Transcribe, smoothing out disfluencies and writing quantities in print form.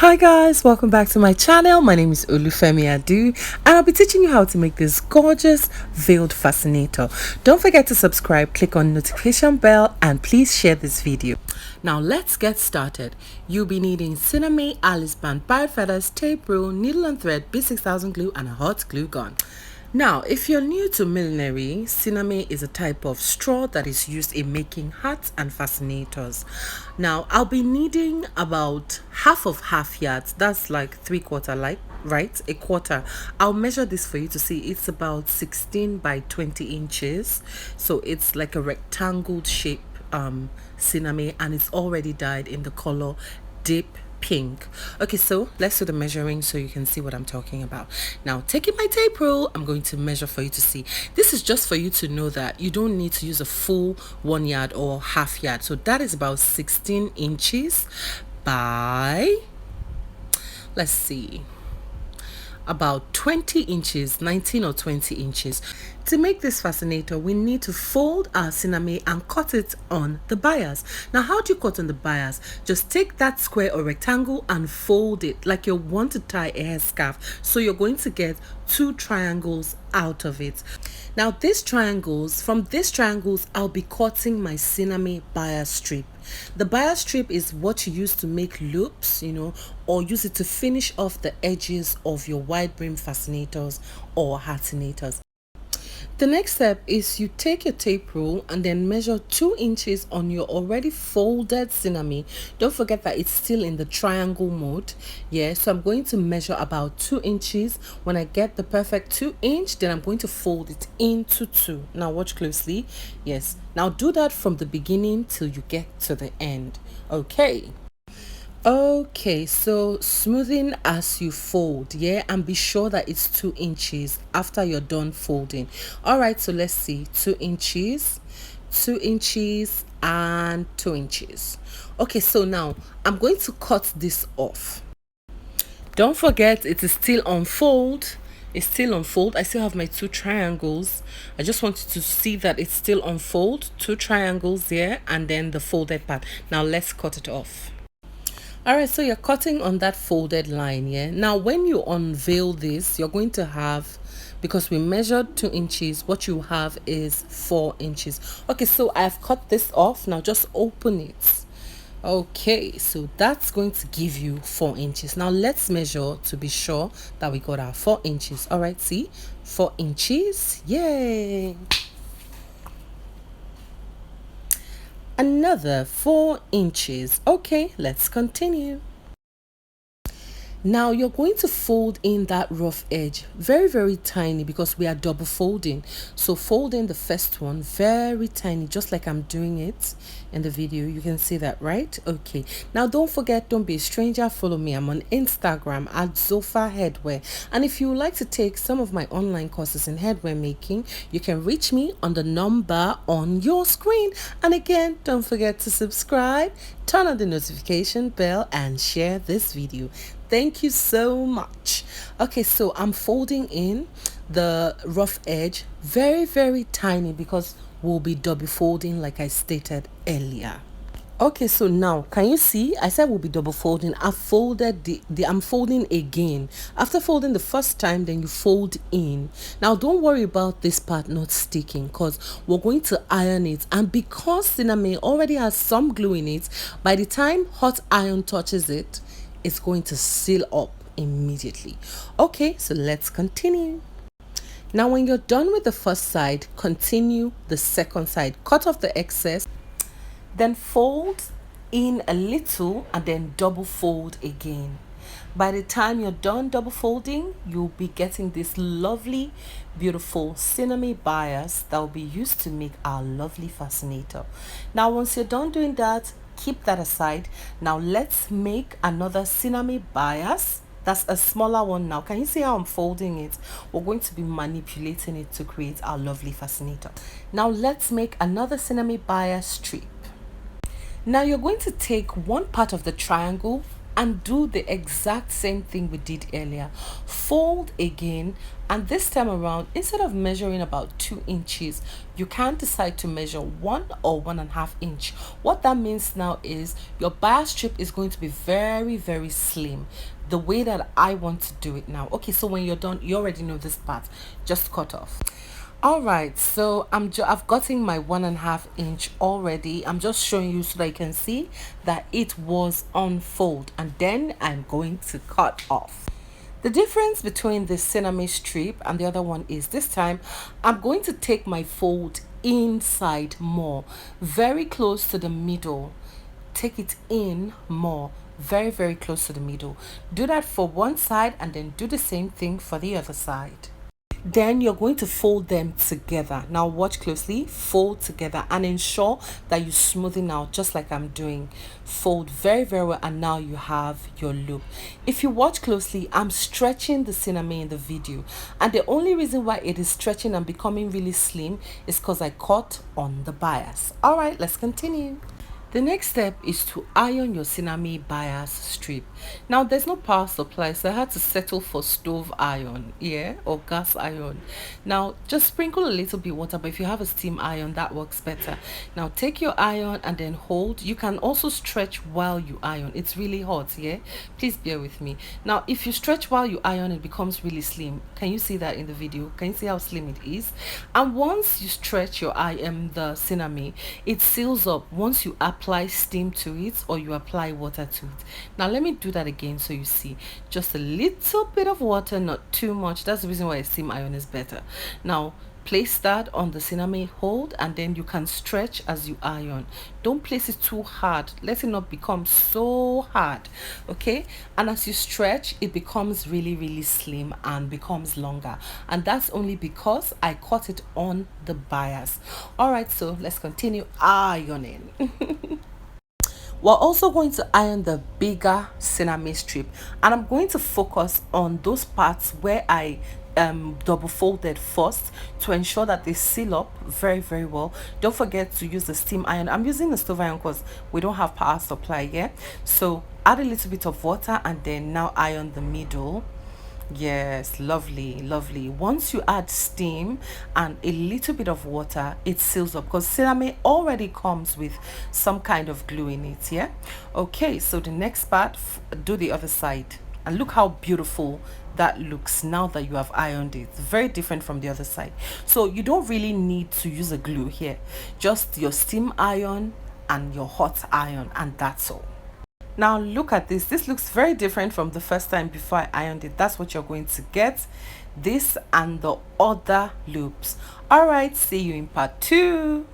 Hi guys, welcome back to my channel. My name is Olufemi Adu and I'll be teaching you how to make this gorgeous veiled fascinator. Don't forget to subscribe, click on notification bell and please share this video. Now let's get started. You'll be needing Sinamay, Aliceband, Biot feathers, tape rule, needle and thread, B6000 glue and a hot glue gun. Now, if you're new to millinery, Sinamay is a type of straw that is used in making hats and fascinators. Now, I'll be needing about half yards. That's like 3/4, like right, a quarter. I'll measure this for you to see. It's about 16 by 20 inches. So it's like a rectangle shape Sinamay, and it's already dyed in the color deep pink. Okay, so let's do the measuring so you can see what I'm talking about. Now, taking my tape rule, I'm going to measure for you to see. This is just for you to know that you don't need to use a full 1 yard or half yard. So that is about 16 inches by, let's see, about 20 inches, 19 or 20 inches. To make this fascinator, we need to fold our Sinamay and cut it on the bias. Now, how do you cut on the bias? Just take that square or rectangle and fold it like you want to tie a headscarf. So you're going to get 2 triangles out of it. Now, from these triangles, I'll be cutting my Sinamay bias strip. The bias strip is what you use to make loops, or use it to finish off the edges of your wide brim fascinators or hatinators. The next step is you take your tape rule and then measure 2 inches on your already folded Sinamay. Don't forget that it's still in the triangle mode. So I'm going to measure about 2 inches. When I get the perfect 2 inch, then I'm going to fold it into 2. Now watch closely. Yes, now do that from the beginning till you get to the end. Okay, so smoothing as you fold, and be sure that it's 2 inches after you're done folding. All right, so let's see, 2 inches, 2 inches and 2 inches. Okay, so now I'm going to cut this off. Don't forget, it is still on fold. It's still on fold. I still have my 2 triangles. I just wanted to see that it's still on fold. 2 triangles there and then the folded part. Now let's cut it off. All right, so you're cutting on that folded line. Now when you unveil this, you're going to have, because we measured 2 inches, what you have is 4 inches. Okay, so I've cut this off. Now just open it. Okay, so that's going to give you 4 inches. Now let's measure to be sure that we got our 4 inches. All right, see, 4 inches. Yay! Another 4 inches. Okay, let's continue. Now you're going to fold in that rough edge very tiny because we are double folding. So fold in the first one very tiny, just like I'm doing it in the video. You can see that, right? Okay, now don't forget, don't be a stranger, follow me. I'm on Instagram at Zofa Headwear, and if you would like to take some of my online courses in headwear making, you can reach me on the number on your screen. And again, don't forget to subscribe, turn on the notification bell and share this video. Thank you so much. Okay, so I'm folding in the rough edge very tiny because we'll be double folding like I stated earlier. Okay, so now can you see? I said we'll be double folding. I folded I'm folding again. After folding the first time, then you fold in. Now don't worry about this part not sticking because we're going to iron it, and because Sinamay already has some glue in it, by the time hot iron touches it, it's going to seal up immediately. Okay, so let's continue. Now when you're done with the first side, continue the second side. Cut off the excess, then fold in a little and then double fold again. By the time you're done double folding, you'll be getting this lovely, beautiful Sinamay bias that will be used to make our lovely fascinator. Now once you're done doing that, keep that aside. Now let's make another Sinamay bias. That's a smaller one. Now can you see how I'm folding it? We're going to be manipulating it to create our lovely fascinator. Now let's make another Sinamay bias strip. Now you're going to take one part of the triangle and do the exact same thing we did earlier. Fold again, and this time around, instead of measuring about 2 inches, you can decide to measure 1 or 1.5 inch. What that means now is your bias strip is going to be very, very slim, the way that I want to do it now. Okay, so when you're done, you already know this part, just cut off. All right, so I've gotten my 1.5 inch already. I'm just showing you so that you can see that it was on fold, and then I'm going to cut off. The difference between the Sinamay strip and the other one is this time I'm going to take my fold inside more, very close to the middle. Take it in more, very, very close to the middle. Do that for one side and then do the same thing for the other side. Then you're going to fold them together. Now watch closely. Fold together and ensure that you smoothen out just like I'm doing. Fold very, very well, and now you have your loop. If you watch closely, I'm stretching the Sinamay in the video, and the only reason why it is stretching and becoming really slim is because I cut on the bias. All right, let's continue. The next step is to iron your Sinamay bias strip. Now there's no power supply, so I had to settle for stove iron, yeah, or gas iron. Now just sprinkle a little bit water, but if you have a steam iron, that works better. Now take your iron and then hold. You can also stretch while you iron. It's really hot, yeah, please bear with me. Now if you stretch while you iron, it becomes really slim. Can you see that in the video? Can you see how slim it is? And once you stretch your the Sinamay, it seals up once you apply steam to it or you apply water to it. Now let me do that again so you see. Just a little bit of water, not too much. That's the reason why a steam iron is better. Now place that on the Sinamay, hold, and then you can stretch as you iron. Don't place it too hard, let it not become so hard, okay? And as you stretch, it becomes really, really slim and becomes longer, and that's only because I cut it on the bias. All right, so let's continue ironing. We're also going to iron the bigger Sinamay strip, and I'm going to focus on those parts where I double folded first to ensure that they seal up very, very well. Don't forget to use the steam iron. I'm using the stove iron because we don't have power supply yet, so add a little bit of water and then now iron the middle. Yes, lovely, lovely. Once you add steam and a little bit of water, it seals up because Sinamay already comes with some kind of glue in it, yeah? Okay, so the next part, do the other side, and look how beautiful that looks now that you have ironed it. Very different from the other side. So you don't really need to use a glue here, just your steam iron and your hot iron, and that's all. Now look at this. This looks very different from the first time before I ironed it. That's what you're going to get, this and the other loops. All right, see you in part 2.